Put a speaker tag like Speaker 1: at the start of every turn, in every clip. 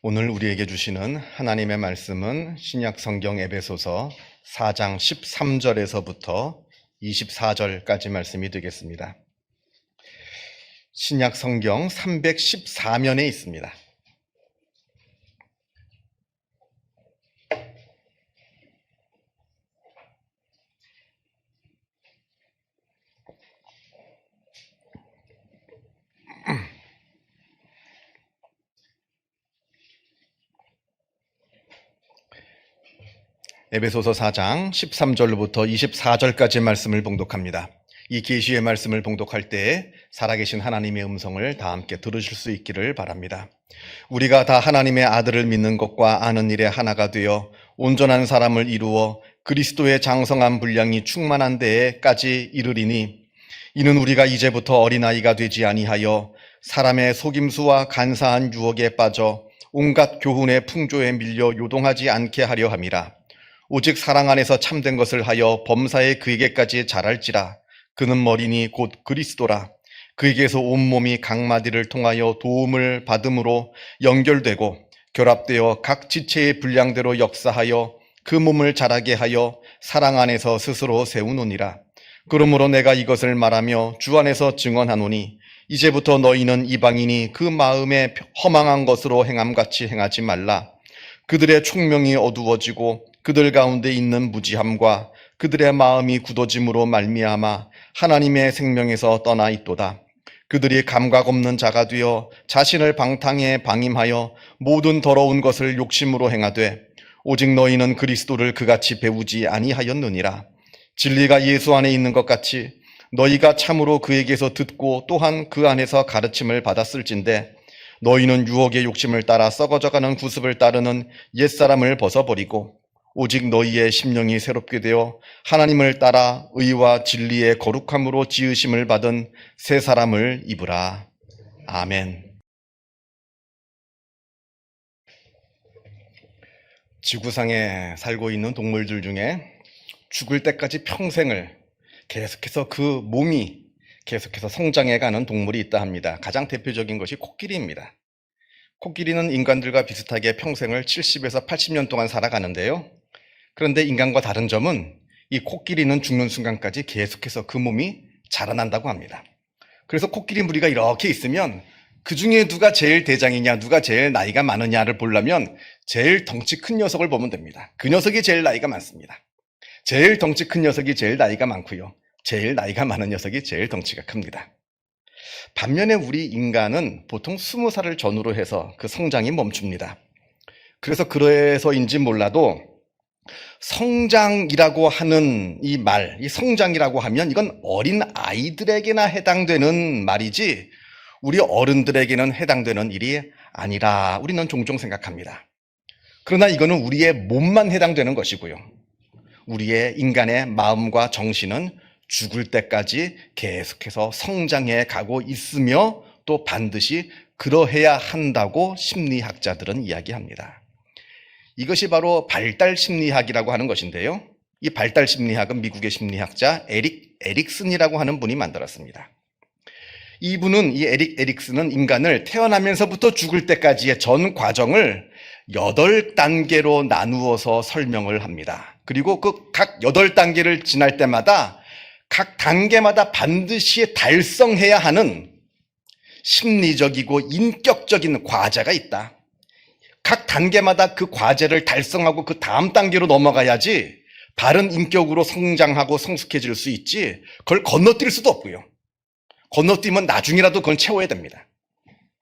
Speaker 1: 오늘 우리에게 주시는 하나님의 말씀은 신약 성경 에베소서 4장 13절에서부터 24절까지 말씀이 되겠습니다. 신약 성경 314면에 있습니다. 에베소서 4장 13절부터 24절까지 말씀을 봉독합니다. 이 계시의 말씀을 봉독할 때에 살아계신 하나님의 음성을 다 함께 들으실 수 있기를 바랍니다. 우리가 다 하나님의 아들을 믿는 것과 아는 일에 하나가 되어 온전한 사람을 이루어 그리스도의 장성한 분량이 충만한 데에까지 이르리니, 이는 우리가 이제부터 어린아이가 되지 아니하여 사람의 속임수와 간사한 유혹에 빠져 온갖 교훈의 풍조에 밀려 요동하지 않게 하려 함이라. 오직 사랑 안에서 참된 것을 하여 범사에 그에게까지 자랄지라. 그는 머리니 곧 그리스도라. 그에게서 온몸이 각 마디를 통하여 도움을 받음으로 연결되고 결합되어 각 지체의 분량대로 역사하여 그 몸을 자라게 하여 사랑 안에서 스스로 세우노니라. 그러므로 내가 이것을 말하며 주 안에서 증언하노니, 이제부터 너희는 이방인이 그 마음에 허망한 것으로 행함같이 행하지 말라. 그들의 총명이 어두워지고 그들 가운데 있는 무지함과 그들의 마음이 굳어짐으로 말미암아 하나님의 생명에서 떠나 있도다. 그들이 감각 없는 자가 되어 자신을 방탕에 방임하여 모든 더러운 것을 욕심으로 행하되, 오직 너희는 그리스도를 그같이 배우지 아니하였느니라. 진리가 예수 안에 있는 것 같이 너희가 참으로 그에게서 듣고 또한 그 안에서 가르침을 받았을진데, 너희는 유혹의 욕심을 따라 썩어져가는 구습을 따르는 옛사람을 벗어버리고 오직 너희의 심령이 새롭게 되어 하나님을 따라 의와 진리의 거룩함으로 지으심을 받은 새 사람을 입으라. 아멘. 지구상에 살고 있는 동물들 중에 죽을 때까지 평생을 계속해서 그 몸이 계속해서 성장해가는 동물이 있다 합니다. 가장 대표적인 것이 코끼리입니다. 코끼리는 인간들과 비슷하게 평생을 70에서 80년 동안 살아가는데요. 그런데 인간과 다른 점은 이 코끼리는 죽는 순간까지 계속해서 그 몸이 자라난다고 합니다. 그래서 코끼리 무리가 이렇게 있으면 그 중에 누가 제일 대장이냐, 누가 제일 나이가 많으냐를 보려면 제일 덩치 큰 녀석을 보면 됩니다. 그 녀석이 제일 나이가 많습니다. 제일 덩치 큰 녀석이 제일 나이가 많고요. 제일 나이가 많은 녀석이 제일 덩치가 큽니다. 반면에 우리 인간은 보통 20살을 전후로 해서 그 성장이 멈춥니다. 그래서인지 몰라도 성장이라고 하는 이 말, 이 성장이라고 하면 이건 어린 아이들에게나 해당되는 말이지 우리 어른들에게는 해당되는 일이 아니라 우리는 종종 생각합니다. 그러나 이거는 우리의 몸만 해당되는 것이고요. 우리의 인간의 마음과 정신은 죽을 때까지 계속해서 성장해 가고 있으며 또 반드시 그러해야 한다고 심리학자들은 이야기합니다. 이것이 바로 발달 심리학이라고 하는 것인데요. 이 발달 심리학은 미국의 심리학자 에릭 에릭슨이라고 하는 분이 만들었습니다. 이 에릭슨은 인간을 태어나면서부터 죽을 때까지의 전 과정을 8단계로 나누어서 설명을 합니다. 그리고 그 각 8단계를 지날 때마다 각 단계마다 반드시 달성해야 하는 심리적이고 인격적인 과제가 있다. 각 단계마다 그 과제를 달성하고 그 다음 단계로 넘어가야지 바른 인격으로 성장하고 성숙해질 수 있지, 그걸 건너뛸 수도 없고요. 건너뛰면 나중이라도 그건 채워야 됩니다.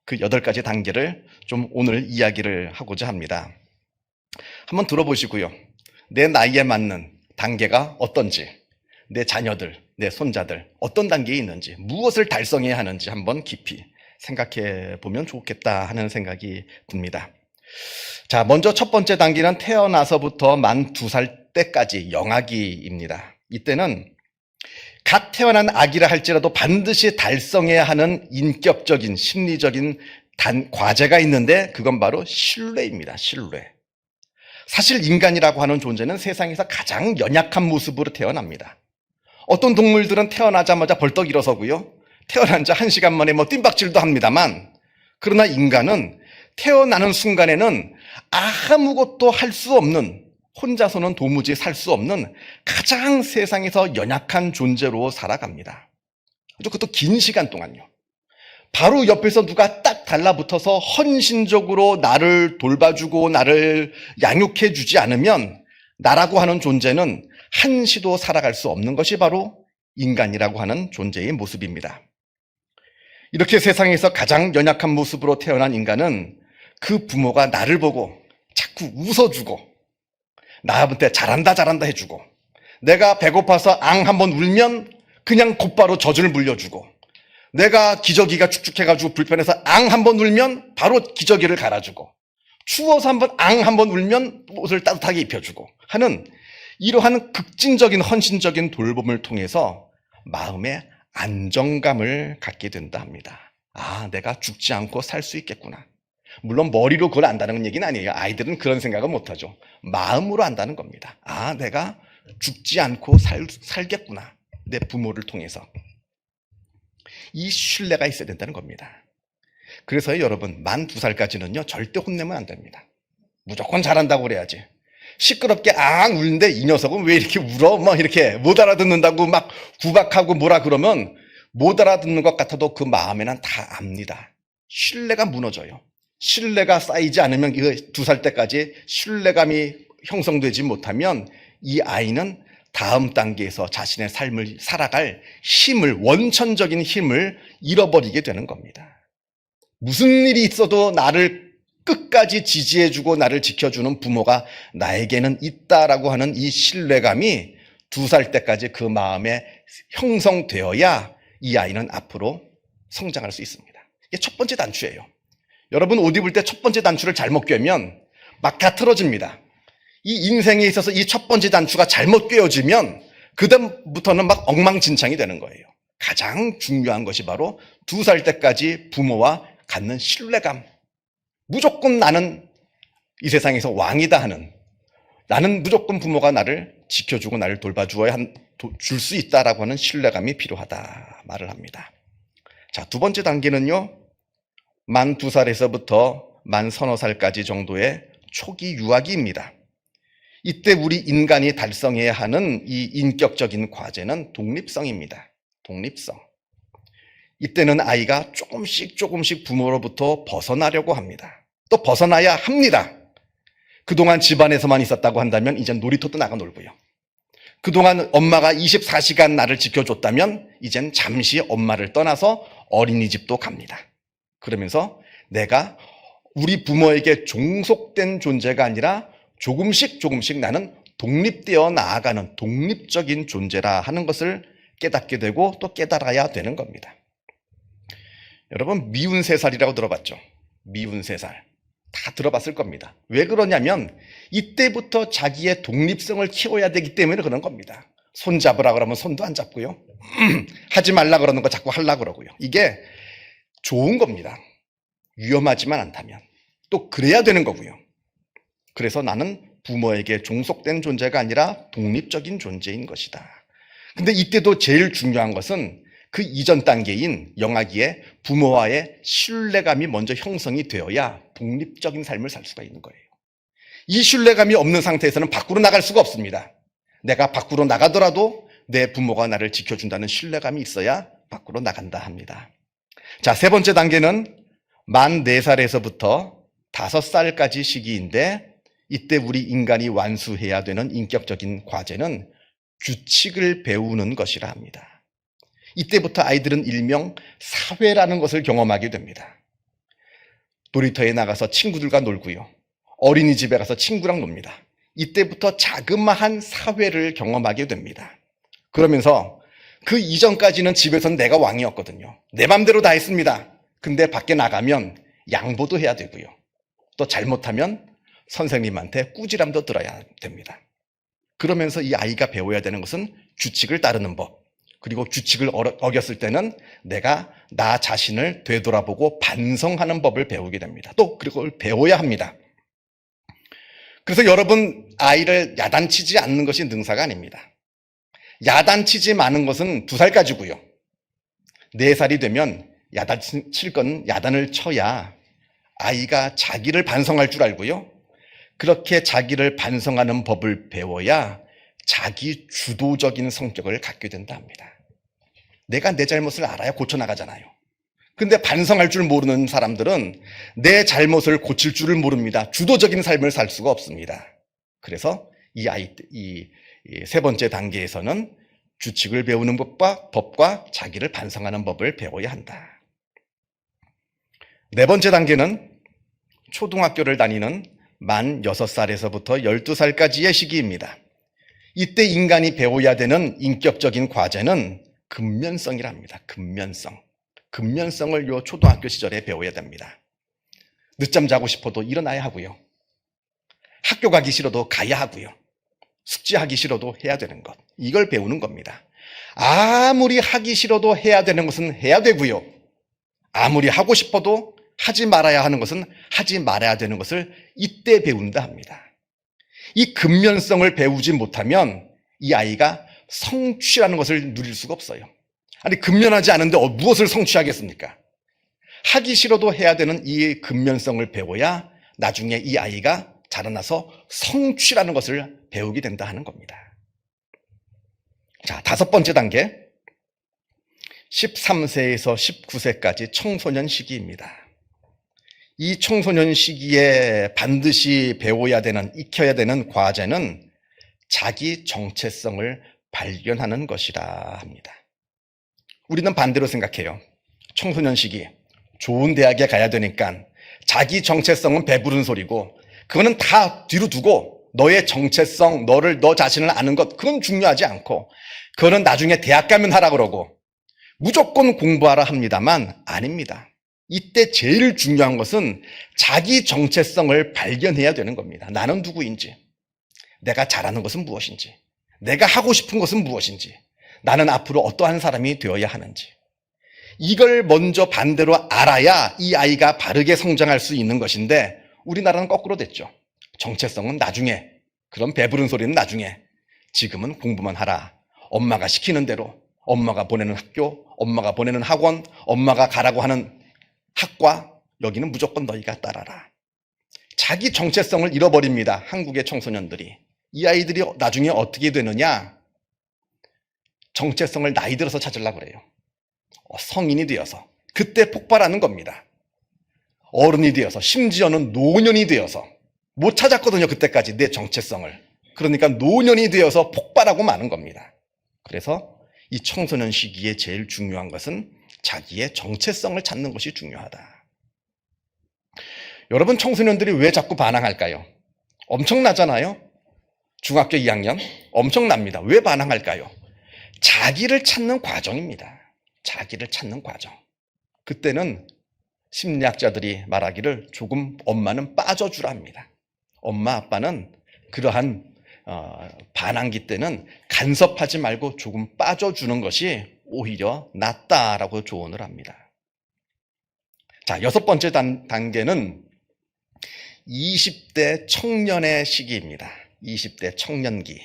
Speaker 1: 그 8가지 단계를 좀 오늘 이야기를 하고자 합니다. 한번 들어보시고요. 내 나이에 맞는 단계가 어떤지, 내 자녀들, 내 손자들 어떤 단계에 있는지, 무엇을 달성해야 하는지 한번 깊이 생각해 보면 좋겠다 하는 생각이 듭니다. 자, 먼저 첫 번째 단계는 태어나서부터 만 2살 때까지 영아기입니다. 이때는 갓 태어난 아기라 할지라도 반드시 달성해야 하는 인격적인 심리적인 과제가 있는데, 그건 바로 신뢰입니다. 신뢰. 사실 인간이라고 하는 존재는 세상에서 가장 연약한 모습으로 태어납니다. 어떤 동물들은 태어나자마자 벌떡 일어서고요, 태어난 지 1시간 만에 뜀박질도 합니다만, 그러나 인간은 태어나는 순간에는 아무것도 할 수 없는, 혼자서는 도무지 살 수 없는 가장 세상에서 연약한 존재로 살아갑니다. 그것도 긴 시간 동안요. 바로 옆에서 누가 딱 달라붙어서 헌신적으로 나를 돌봐주고 나를 양육해주지 않으면 나라고 하는 존재는 한시도 살아갈 수 없는 것이 바로 인간이라고 하는 존재의 모습입니다. 이렇게 세상에서 가장 연약한 모습으로 태어난 인간은 그 부모가 나를 보고 자꾸 웃어주고 나한테 잘한다 잘한다 해주고, 내가 배고파서 앙 한번 울면 그냥 곧바로 젖을 물려주고, 내가 기저귀가 축축해가지고 불편해서 앙 한번 울면 바로 기저귀를 갈아주고, 추워서 앙 한번 울면 옷을 따뜻하게 입혀주고 하는 이러한 극진적인 헌신적인 돌봄을 통해서 마음의 안정감을 갖게 된다 합니다. 아, 내가 죽지 않고 살 수 있겠구나. 물론 머리로 그걸 안다는 얘기는 아니에요. 아이들은 그런 생각은 못하죠. 마음으로 안다는 겁니다. 아, 내가 죽지 않고 살겠구나. 내 부모를 통해서. 이 신뢰가 있어야 된다는 겁니다. 그래서 여러분, 만 2살까지는요 절대 혼내면 안 됩니다. 무조건 잘한다고 그래야지. 시끄럽게 앙 울는데 이 녀석은 왜 이렇게 울어? 뭐 이렇게 못 알아듣는다고 막 구박하고 뭐라 그러면 못 알아듣는 것 같아도 그 마음에는 다 압니다. 신뢰가 무너져요. 신뢰가 쌓이지 않으면 2살 때까지 신뢰감이 형성되지 못하면 이 아이는 다음 단계에서 자신의 삶을 살아갈 힘을, 원천적인 힘을 잃어버리게 되는 겁니다. 무슨 일이 있어도 나를 끝까지 지지해주고 나를 지켜주는 부모가 나에게는 있다라고 하는 이 신뢰감이 2살 때까지 그 마음에 형성되어야 이 아이는 앞으로 성장할 수 있습니다. 이게 첫 번째 단추예요. 여러분, 옷 입을 때 첫 번째 단추를 잘못 꿰면 막 다 틀어집니다. 이 인생에 있어서 이 첫 번째 단추가 잘못 꿰어지면 그다음부터는 막 엉망진창이 되는 거예요. 가장 중요한 것이 바로 2살 때까지 부모와 갖는 신뢰감. 무조건 나는 이 세상에서 왕이다 하는, 나는 무조건 부모가 나를 지켜주고 나를 돌봐주어야 줄 수 있다라고 하는 신뢰감이 필요하다 말을 합니다. 자, 두 번째 단계는요, 만 2살에서부터 만 서너 살까지 정도의 초기 유아기입니다. 이때 우리 인간이 달성해야 하는 이 인격적인 과제는 독립성입니다. 독립성. 이때는 아이가 조금씩 부모로부터 벗어나려고 합니다. 또 벗어나야 합니다. 그동안 집안에서만 있었다고 한다면 이젠 놀이터도 나가 놀고요. 그동안 엄마가 24시간 나를 지켜줬다면 이젠 잠시 엄마를 떠나서 어린이집도 갑니다. 그러면서 내가 우리 부모에게 종속된 존재가 아니라 조금씩 나는 독립되어 나아가는 독립적인 존재라 하는 것을 깨닫게 되고 또 깨달아야 되는 겁니다. 여러분, 미운 3살이라고 들어봤죠? 미운 3살. 다 들어봤을 겁니다. 왜 그러냐면 이때부터 자기의 독립성을 키워야 되기 때문에 그런 겁니다. 손 잡으라 그러면 손도 안 잡고요. 하지 말라 그러는 거 자꾸 하려고 그러고요. 이게 좋은 겁니다. 위험하지만 않다면. 또 그래야 되는 거고요. 그래서 나는 부모에게 종속된 존재가 아니라 독립적인 존재인 것이다. 근데 이때도 제일 중요한 것은 그 이전 단계인 영아기에 부모와의 신뢰감이 먼저 형성이 되어야 독립적인 삶을 살 수가 있는 거예요. 이 신뢰감이 없는 상태에서는 밖으로 나갈 수가 없습니다. 내가 밖으로 나가더라도 내 부모가 나를 지켜준다는 신뢰감이 있어야 밖으로 나간다 합니다. 자, 세 번째 단계는 만 4살에서부터 5살까지 시기인데 이때 우리 인간이 완수해야 되는 인격적인 과제는 규칙을 배우는 것이라 합니다. 이때부터 아이들은 일명 사회라는 것을 경험하게 됩니다. 놀이터에 나가서 친구들과 놀고요. 어린이집에 가서 친구랑 놉니다. 이때부터 자그마한 사회를 경험하게 됩니다. 그러면서 그 이전까지는 집에서는 내가 왕이었거든요. 내 맘대로 다 했습니다. 근데 밖에 나가면 양보도 해야 되고요. 또 잘못하면 선생님한테 꾸지람도 들어야 됩니다. 그러면서 이 아이가 배워야 되는 것은 규칙을 따르는 법, 그리고 규칙을 어겼을 때는 내가 나 자신을 되돌아보고 반성하는 법을 배우게 됩니다. 또 그걸 배워야 합니다. 그래서 여러분, 아이를 야단치지 않는 것이 능사가 아닙니다. 야단치지 마는 것은 2살까지고요. 4살이 되면 야단을 쳐야 아이가 자기를 반성할 줄 알고요. 그렇게 자기를 반성하는 법을 배워야 자기 주도적인 성격을 갖게 된다 합니다. 내가 내 잘못을 알아야 고쳐나가잖아요. 근데 반성할 줄 모르는 사람들은 내 잘못을 고칠 줄을 모릅니다. 주도적인 삶을 살 수가 없습니다. 그래서 이 세 번째 단계에서는 규칙을 배우는 법과 자기를 반성하는 법을 배워야 한다. 네 번째 단계는 초등학교를 다니는 만 6살에서부터 12살까지의 시기입니다. 이때 인간이 배워야 되는 인격적인 과제는 근면성이랍니다. 근면성을 요 초등학교 시절에 배워야 됩니다. 늦잠 자고 싶어도 일어나야 하고요. 학교 가기 싫어도 가야 하고요. 숙제하기 싫어도 해야 되는 것. 이걸 배우는 겁니다. 아무리 하기 싫어도 해야 되는 것은 해야 되고요. 아무리 하고 싶어도 하지 말아야 하는 것은 하지 말아야 되는 것을 이때 배운다 합니다. 이 근면성을 배우지 못하면 이 아이가 성취라는 것을 누릴 수가 없어요. 아니, 근면하지 않은데 무엇을 성취하겠습니까? 하기 싫어도 해야 되는 이 근면성을 배워야 나중에 이 아이가 자라나서 성취라는 것을 배우게 된다 하는 겁니다. 자, 5번째 단계. 13세에서 19세까지 청소년 시기입니다. 이 청소년 시기에 반드시 배워야 되는, 익혀야 되는 과제는 자기 정체성을 발견하는 것이라 합니다. 우리는 반대로 생각해요. 청소년 시기, 좋은 대학에 가야 되니까 자기 정체성은 배부른 소리고, 그거는 다 뒤로 두고 너의 정체성, 너 자신을 아는 것, 그건 중요하지 않고, 그거는 나중에 대학 가면 하라 그러고 무조건 공부하라 합니다만 아닙니다. 이때 제일 중요한 것은 자기 정체성을 발견해야 되는 겁니다. 나는 누구인지, 내가 잘하는 것은 무엇인지, 내가 하고 싶은 것은 무엇인지, 나는 앞으로 어떠한 사람이 되어야 하는지, 이걸 먼저 반대로 알아야 이 아이가 바르게 성장할 수 있는 것인데, 우리나라는 거꾸로 됐죠. 정체성은 나중에, 그런 배부른 소리는 나중에, 지금은 공부만 하라. 엄마가 시키는 대로, 엄마가 보내는 학교, 엄마가 보내는 학원, 엄마가 가라고 하는 학과, 여기는 무조건 너희가 따라라. 자기 정체성을 잃어버립니다. 한국의 청소년들이. 이 아이들이 나중에 어떻게 되느냐? 정체성을 나이 들어서 찾으려고 그래요. 성인이 되어서. 그때 폭발하는 겁니다. 어른이 되어서, 심지어는 노년이 되어서. 못 찾았거든요, 그때까지 내 정체성을. 그러니까 노년이 되어서 폭발하고 마는 겁니다. 그래서 이 청소년 시기에 제일 중요한 것은 자기의 정체성을 찾는 것이 중요하다. 여러분, 청소년들이 왜 자꾸 반항할까요? 엄청나잖아요? 중학교 2학년 엄청납니다. 왜 반항할까요? 자기를 찾는 과정입니다. 자기를 찾는 과정. 그때는 심리학자들이 말하기를 조금 엄마는 빠져주라 합니다. 엄마 아빠는 그러한 반항기 때는 간섭하지 말고 조금 빠져주는 것이 오히려 낫다라고 조언을 합니다. 자, 6번째 단계는 20대 청년의 시기입니다. 20대 청년기.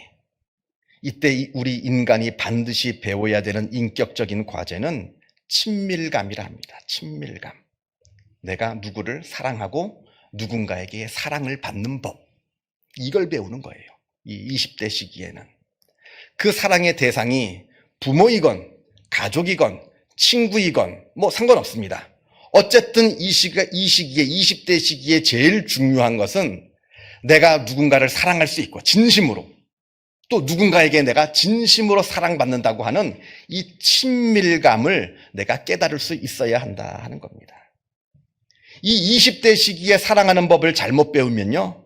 Speaker 1: 이때 우리 인간이 반드시 배워야 되는 인격적인 과제는 친밀감이라 합니다. 친밀감. 내가 누구를 사랑하고 누군가에게 사랑을 받는 법. 이걸 배우는 거예요. 이 20대 시기에는. 그 사랑의 대상이 부모이건 가족이건 친구이건 뭐 상관없습니다. 어쨌든 이 시기에 20대 시기에 제일 중요한 것은 내가 누군가를 사랑할 수 있고 진심으로, 또 누군가에게 내가 진심으로 사랑받는다고 하는 이 친밀감을 내가 깨달을 수 있어야 한다 하는 겁니다. 이 20대 시기에 사랑하는 법을 잘못 배우면요,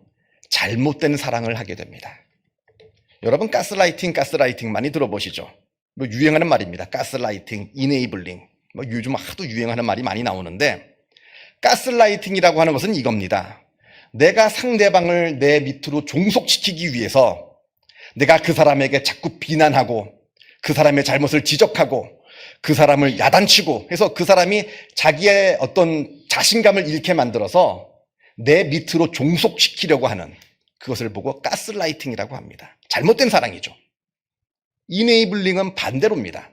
Speaker 1: 잘못된 사랑을 하게 됩니다. 여러분, 가스라이팅 많이 들어보시죠? 뭐 유행하는 말입니다. 가스라이팅, 이네이블링. 뭐 요즘 하도 유행하는 말이 많이 나오는데, 가스라이팅이라고 하는 것은 이겁니다. 내가 상대방을 내 밑으로 종속시키기 위해서 내가 그 사람에게 자꾸 비난하고 그 사람의 잘못을 지적하고 그 사람을 야단치고 해서 그 사람이 자기의 어떤 자신감을 잃게 만들어서 내 밑으로 종속시키려고 하는, 그것을 보고 가스라이팅이라고 합니다. 잘못된 사랑이죠. 이네이블링은 반대로입니다.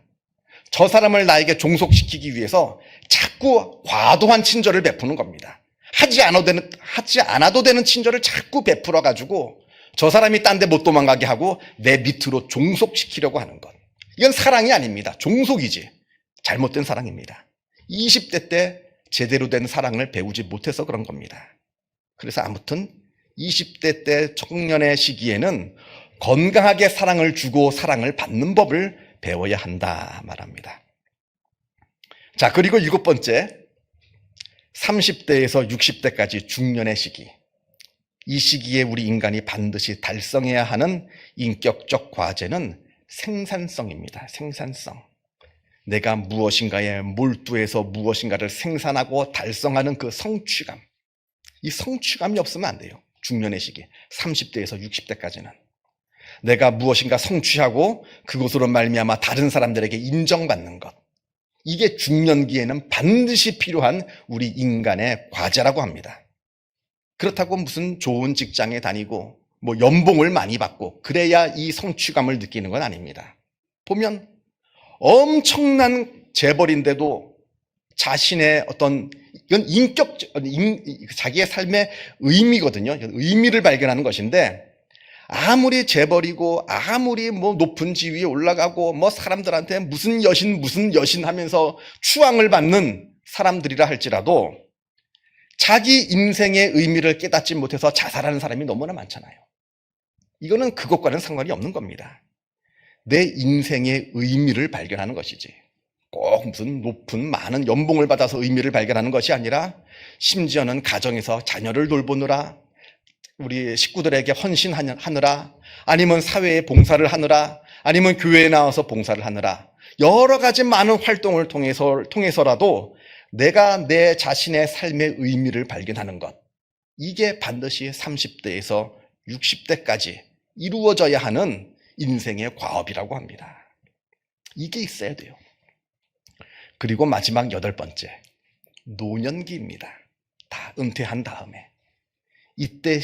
Speaker 1: 저 사람을 나에게 종속시키기 위해서 자꾸 과도한 친절을 베푸는 겁니다. 하지 않아도 되는 친절을 자꾸 베풀어가지고 저 사람이 딴 데 못 도망가게 하고 내 밑으로 종속시키려고 하는 것. 이건 사랑이 아닙니다. 종속이지. 잘못된 사랑입니다. 20대 때 제대로 된 사랑을 배우지 못해서 그런 겁니다. 그래서 아무튼 20대 때 청년의 시기에는 건강하게 사랑을 주고 사랑을 받는 법을 배워야 한다 말합니다. 자, 그리고 7번째, 30대에서 60대까지 중년의 시기. 이 시기에 우리 인간이 반드시 달성해야 하는 인격적 과제는 생산성입니다. 생산성. 내가 무엇인가에 몰두해서 무엇인가를 생산하고 달성하는 그 성취감. 이 성취감이 없으면 안 돼요. 중년의 시기. 30대에서 60대까지는. 내가 무엇인가 성취하고 그것으로 말미암아 다른 사람들에게 인정받는 것. 이게 중년기에는 반드시 필요한 우리 인간의 과제라고 합니다. 그렇다고 무슨 좋은 직장에 다니고 뭐 연봉을 많이 받고 그래야 이 성취감을 느끼는 건 아닙니다. 보면 엄청난 재벌인데도 자신의 어떤 이건 자기의 삶의 의미거든요. 의미를 발견하는 것인데 아무리 재벌이고 아무리 뭐 높은 지위에 올라가고 뭐 사람들한테 무슨 여신 하면서 추앙을 받는 사람들이라 할지라도 자기 인생의 의미를 깨닫지 못해서 자살하는 사람이 너무나 많잖아요. 이거는 그것과는 상관이 없는 겁니다. 내 인생의 의미를 발견하는 것이지. 꼭 무슨 높은 많은 연봉을 받아서 의미를 발견하는 것이 아니라 심지어는 가정에서 자녀를 돌보느라 우리 식구들에게 헌신하느라 아니면 사회에 봉사를 하느라 아니면 교회에 나와서 봉사를 하느라 여러 가지 많은 활동을 통해서라도 내가 내 자신의 삶의 의미를 발견하는 것. 이게 반드시 30대에서 60대까지 이루어져야 하는 인생의 과업이라고 합니다. 이게 있어야 돼요. 그리고 마지막 8번째, 노년기입니다. 다 은퇴한 다음에. 이때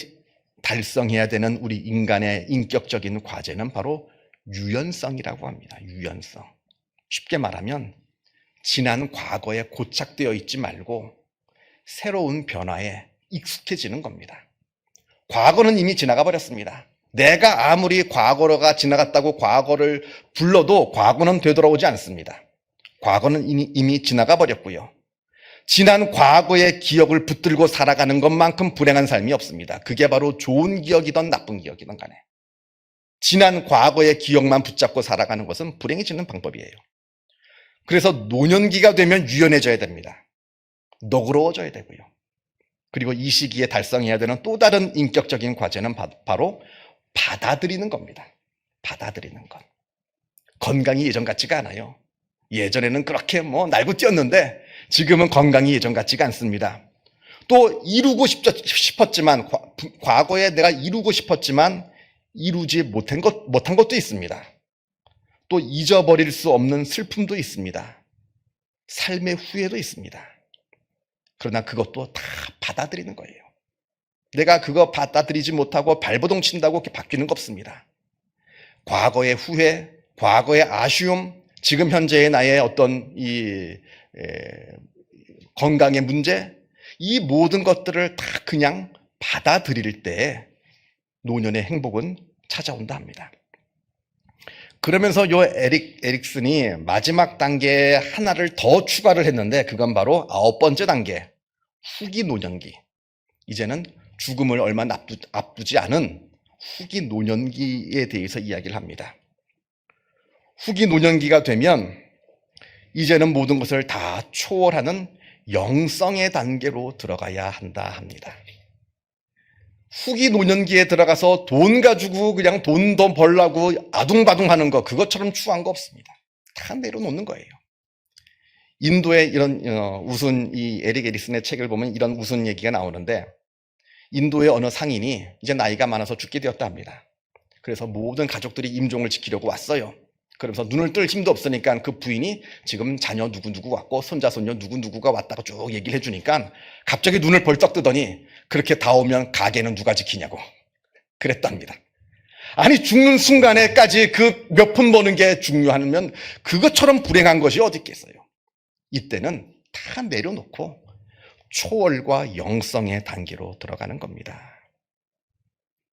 Speaker 1: 달성해야 되는 우리 인간의 인격적인 과제는 바로 유연성이라고 합니다. 유연성. 쉽게 말하면 지난 과거에 고착되어 있지 말고 새로운 변화에 익숙해지는 겁니다. 과거는 이미 지나가 버렸습니다. 내가 아무리 과거가 지나갔다고 과거를 불러도 과거는 되돌아오지 않습니다. 과거는 이미 지나가 버렸고요. 지난 과거의 기억을 붙들고 살아가는 것만큼 불행한 삶이 없습니다. 그게 바로 좋은 기억이든 나쁜 기억이든 간에. 지난 과거의 기억만 붙잡고 살아가는 것은 불행해지는 방법이에요. 그래서 노년기가 되면 유연해져야 됩니다. 너그러워져야 되고요. 그리고 이 시기에 달성해야 되는 또 다른 인격적인 과제는 바로 받아들이는 겁니다. 받아들이는 것. 건강이 예전 같지가 않아요. 예전에는 그렇게 날고 뛰었는데 지금은 건강이 예전 같지가 않습니다. 또 이루고 싶었지만 과거에 내가 이루고 싶었지만 이루지 못한 것도 있습니다. 또 잊어버릴 수 없는 슬픔도 있습니다. 삶의 후회도 있습니다. 그러나 그것도 다 받아들이는 거예요. 내가 그거 받아들이지 못하고 발버둥 친다고 이렇게 바뀌는 거 없습니다. 과거의 후회, 과거의 아쉬움, 지금 현재의 나의 어떤 건강의 문제, 이 모든 것들을 다 그냥 받아들일 때 노년의 행복은 찾아온다 합니다. 그러면서 에릭슨이 마지막 단계에 하나를 더 추가를 했는데 그건 바로 9번째 단계, 후기 노년기. 이제는 죽음을 얼마 앞두지 않은 후기 노년기에 대해서 이야기를 합니다. 후기 노년기가 되면 이제는 모든 것을 다 초월하는 영성의 단계로 들어가야 한다 합니다. 후기 노년기에 들어가서 돈 가지고 그냥 돈 더 벌라고 아둥바둥하는 거, 그것처럼 추한 거 없습니다. 다 내려놓는 거예요. 인도의 이런 우스운 이 에릭 에릭슨의 책을 보면 이런 우스운 얘기가 나오는데 인도의 어느 상인이 이제 나이가 많아서 죽게 되었다 합니다. 그래서 모든 가족들이 임종을 지키려고 왔어요. 그러면서 눈을 뜰 힘도 없으니까 그 부인이 지금 자녀 누구누구 왔고 손자 손녀 누구누구가 왔다고 쭉 얘기를 해주니까 갑자기 눈을 벌떡 뜨더니 그렇게 다 오면 가게는 누가 지키냐고 그랬답니다. 아니 죽는 순간에까지 그 몇 푼 버는 게 중요하면 그것처럼 불행한 것이 어디 있겠어요. 이때는 다 내려놓고 초월과 영성의 단계로 들어가는 겁니다.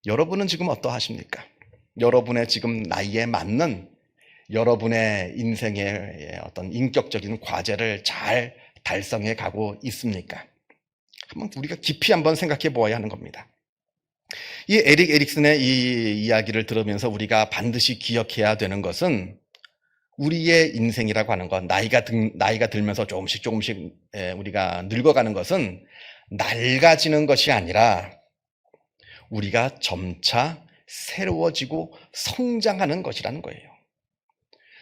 Speaker 1: 여러분은 지금 어떠하십니까? 여러분의 지금 나이에 맞는 여러분의 인생의 어떤 인격적인 과제를 잘 달성해 가고 있습니까? 한번 우리가 깊이 한번 생각해 보아야 하는 겁니다. 이 에릭 에릭슨의 이 이야기를 들으면서 우리가 반드시 기억해야 되는 것은 우리의 인생이라고 하는 것, 나이가 들면서 조금씩 우리가 늙어가는 것은 낡아지는 것이 아니라 우리가 점차 새로워지고 성장하는 것이라는 거예요.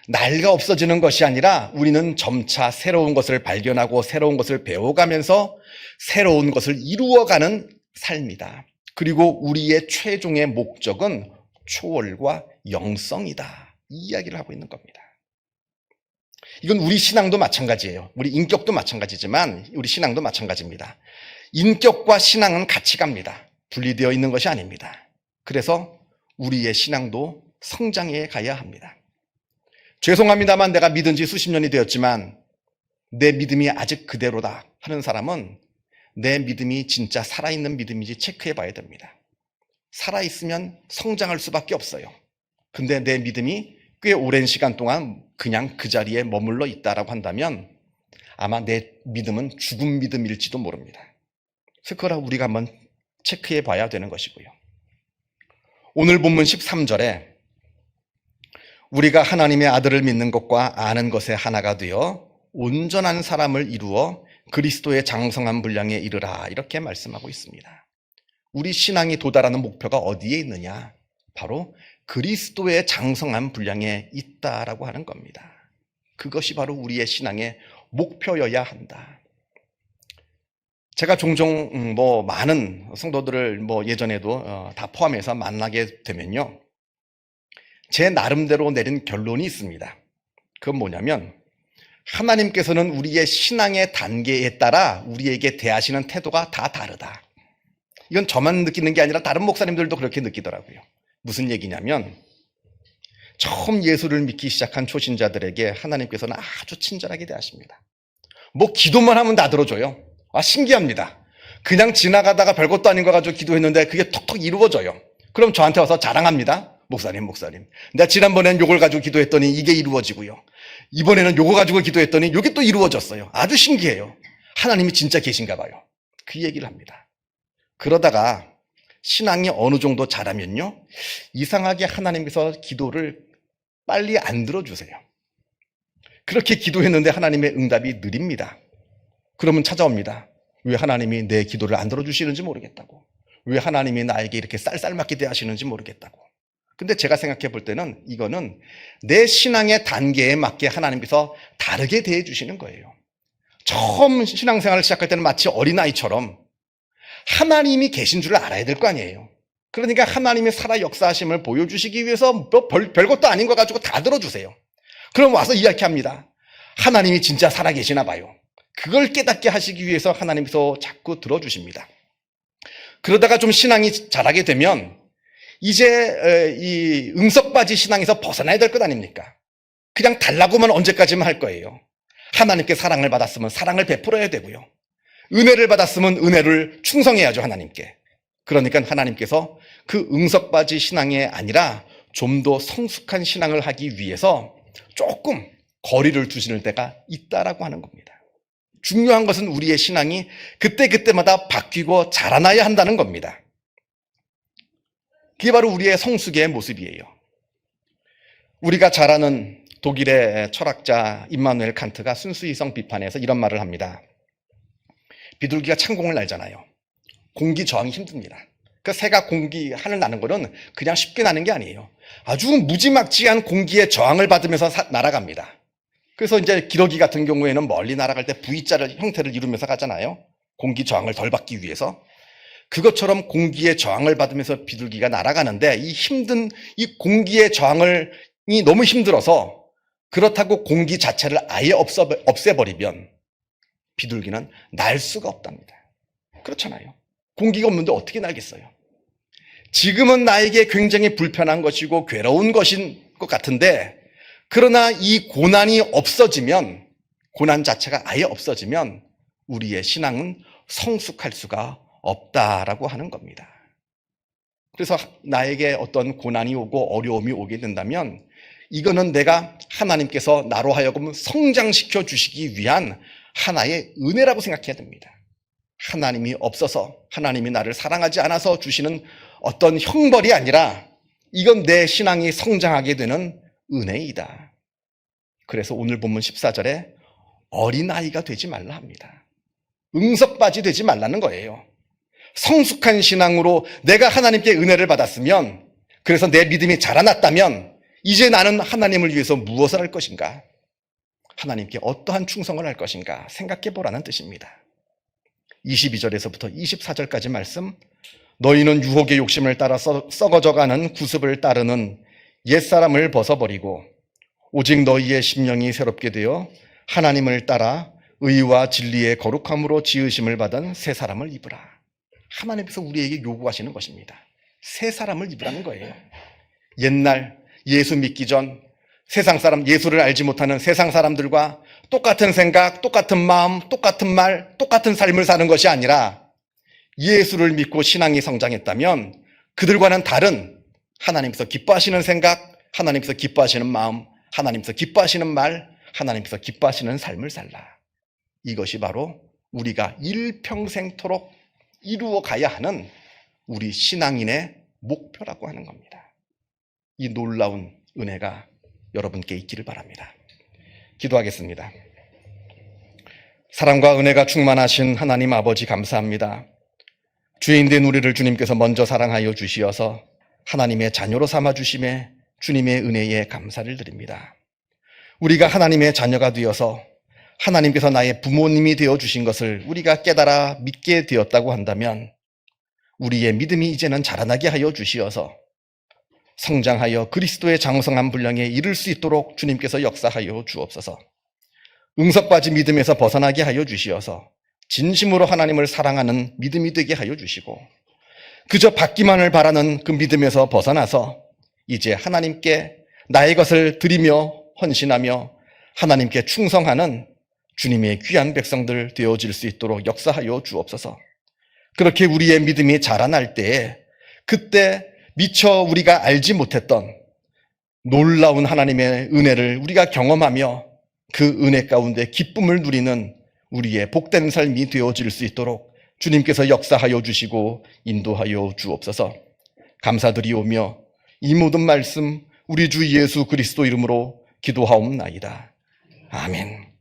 Speaker 1: 나이가 없어지는 것이 아니라 우리는 점차 새로운 것을 발견하고 새로운 것을 배워가면서 새로운 것을 이루어가는 삶이다. 그리고 우리의 최종의 목적은 초월과 영성이다. 이 이야기를 하고 있는 겁니다. 이건 우리 신앙도 마찬가지예요. 우리 인격도 마찬가지지만 우리 신앙도 마찬가지입니다. 인격과 신앙은 같이 갑니다. 분리되어 있는 것이 아닙니다. 그래서 우리의 신앙도 성장해 가야 합니다. 죄송합니다만 내가 믿은 지 수십 년이 되었지만 내 믿음이 아직 그대로다 하는 사람은 내 믿음이 진짜 살아있는 믿음인지 체크해 봐야 됩니다. 살아있으면 성장할 수밖에 없어요. 근데 내 믿음이 꽤 오랜 시간 동안 그냥 그 자리에 머물러 있다라고 한다면 아마 내 믿음은 죽은 믿음일지도 모릅니다. 그래서 그걸 우리가 한번 체크해 봐야 되는 것이고요. 오늘 본문 13절에 우리가 하나님의 아들을 믿는 것과 아는 것에 하나가 되어 온전한 사람을 이루어 그리스도의 장성한 분량에 이르라 이렇게 말씀하고 있습니다. 우리 신앙이 도달하는 목표가 어디에 있느냐? 바로 그리스도의 장성한 분량에 있다라고 하는 겁니다. 그것이 바로 우리의 신앙의 목표여야 한다. 제가 종종 많은 성도들을 예전에도 다 포함해서 만나게 되면요, 제 나름대로 내린 결론이 있습니다. 그건 뭐냐면 하나님께서는 우리의 신앙의 단계에 따라 우리에게 대하시는 태도가 다 다르다. 이건 저만 느끼는 게 아니라 다른 목사님들도 그렇게 느끼더라고요. 무슨 얘기냐면 처음 예수를 믿기 시작한 초신자들에게 하나님께서는 아주 친절하게 대하십니다. 기도만 하면 다 들어줘요. 신기합니다. 그냥 지나가다가 별것도 아닌 거 가지고 기도했는데 그게 톡톡 이루어져요. 그럼 저한테 와서 자랑합니다. 목사님. 내가 지난번엔 요걸 가지고 기도했더니 이게 이루어지고요. 이번에는 요거 가지고 기도했더니 요게 또 이루어졌어요. 아주 신기해요. 하나님이 진짜 계신가 봐요. 그 얘기를 합니다. 그러다가 신앙이 어느 정도 자라면요, 이상하게 하나님께서 기도를 빨리 안 들어주세요. 그렇게 기도했는데 하나님의 응답이 느립니다. 그러면 찾아옵니다. 왜 하나님이 내 기도를 안 들어주시는지 모르겠다고. 왜 하나님이 나에게 이렇게 쌀쌀맞게 대하시는지 모르겠다고. 근데 제가 생각해 볼 때는 이거는 내 신앙의 단계에 맞게 하나님께서 다르게 대해 주시는 거예요. 처음 신앙생활을 시작할 때는 마치 어린아이처럼 하나님이 계신 줄 알아야 될 거 아니에요. 그러니까 하나님의 살아 역사하심을 보여주시기 위해서 별것도 아닌 거 가지고 다 들어주세요. 그럼 와서 이야기합니다. 하나님이 진짜 살아 계시나 봐요. 그걸 깨닫게 하시기 위해서 하나님께서 자꾸 들어주십니다. 그러다가 좀 신앙이 자라게 되면 이제 이 응석바지 신앙에서 벗어나야 될 것 아닙니까? 그냥 달라고만 언제까지만 할 거예요. 하나님께 사랑을 받았으면 사랑을 베풀어야 되고요. 은혜를 받았으면 은혜를 충성해야죠, 하나님께. 그러니까 하나님께서 그 응석바지 신앙이 아니라 좀 더 성숙한 신앙을 하기 위해서 조금 거리를 두시는 때가 있다라고 하는 겁니다. 중요한 것은 우리의 신앙이 그때그때마다 바뀌고 자라나야 한다는 겁니다. 그게 바로 우리의 성숙의 모습이에요. 우리가 잘 아는 독일의 철학자 임마누엘 칸트가 순수이성 비판에서 이런 말을 합니다. 비둘기가 창공을 날잖아요. 공기 저항이 힘듭니다. 그 새가 공기 하늘 나는 거는 그냥 쉽게 나는 게 아니에요. 아주 무지막지한 공기의 저항을 받으면서 날아갑니다. 그래서 이제 기러기 같은 경우에는 멀리 날아갈 때 V자를 형태를 이루면서 가잖아요. 공기 저항을 덜 받기 위해서. 그것처럼 공기의 저항을 받으면서 비둘기가 날아가는데 이 공기의 저항이 너무 힘들어서 그렇다고 공기 자체를 아예 없애버리면 비둘기는 날 수가 없답니다. 그렇잖아요. 공기가 없는데 어떻게 날겠어요? 지금은 나에게 굉장히 불편한 것이고 괴로운 것인 것 같은데 그러나 이 고난이 없어지면 고난 자체가 아예 없어지면 우리의 신앙은 성숙할 수가 없다라고 하는 겁니다. 그래서 나에게 어떤 고난이 오고 어려움이 오게 된다면 이거는 내가 하나님께서 나로 하여금 성장시켜 주시기 위한 하나의 은혜라고 생각해야 됩니다. 하나님이 없어서, 하나님이 나를 사랑하지 않아서 주시는 어떤 형벌이 아니라 이건 내 신앙이 성장하게 되는 은혜이다. 그래서 오늘 본문 14절에 어린아이가 되지 말라 합니다. 응석바지 되지 말라는 거예요. 성숙한 신앙으로 내가 하나님께 은혜를 받았으면, 그래서 내 믿음이 자라났다면 이제 나는 하나님을 위해서 무엇을 할 것인가? 하나님께 어떠한 충성을 할 것인가 생각해 보라는 뜻입니다. 22절에서부터 24절까지 말씀, 너희는 유혹의 욕심을 따라 썩어져가는 구습을 따르는 옛사람을 벗어버리고 오직 너희의 심령이 새롭게 되어 하나님을 따라 의와 진리의 거룩함으로 지으심을 받은 새 사람을 입으라. 하나님께서 우리에게 요구하시는 것입니다. 새 사람을 입으라는 거예요. 옛날 예수 믿기 전 세상 사람, 예수를 알지 못하는 세상 사람들과 똑같은 생각, 똑같은 마음, 똑같은 말, 똑같은 삶을 사는 것이 아니라 예수를 믿고 신앙이 성장했다면 그들과는 다른 하나님께서 기뻐하시는 생각, 하나님께서 기뻐하시는 마음, 하나님께서 기뻐하시는 말, 하나님께서 기뻐하시는 삶을 살라. 이것이 바로 우리가 일평생토록 이루어 가야 하는 우리 신앙인의 목표라고 하는 겁니다. 이 놀라운 은혜가 여러분께 있기를 바랍니다. 기도하겠습니다. 사랑과 은혜가 충만하신 하나님 아버지 감사합니다. 죄인된 우리를 주님께서 먼저 사랑하여 주시어서 하나님의 자녀로 삼아 주심에 주님의 은혜에 감사를 드립니다. 우리가 하나님의 자녀가 되어서 하나님께서 나의 부모님이 되어 주신 것을 우리가 깨달아 믿게 되었다고 한다면 우리의 믿음이 이제는 자라나게 하여 주시어서 성장하여 그리스도의 장성한 분량에 이를 수 있도록 주님께서 역사하여 주옵소서. 응석바지 믿음에서 벗어나게 하여 주시어서 진심으로 하나님을 사랑하는 믿음이 되게 하여 주시고 그저 받기만을 바라는 그 믿음에서 벗어나서 이제 하나님께 나의 것을 드리며 헌신하며 하나님께 충성하는 주님의 귀한 백성들 되어질 수 있도록 역사하여 주옵소서. 그렇게 우리의 믿음이 자라날 때에 그때 미처 우리가 알지 못했던 놀라운 하나님의 은혜를 우리가 경험하며 그 은혜 가운데 기쁨을 누리는 우리의 복된 삶이 되어질 수 있도록 주님께서 역사하여 주시고 인도하여 주옵소서. 감사드리오며 이 모든 말씀 우리 주 예수 그리스도 이름으로 기도하옵나이다. 아멘.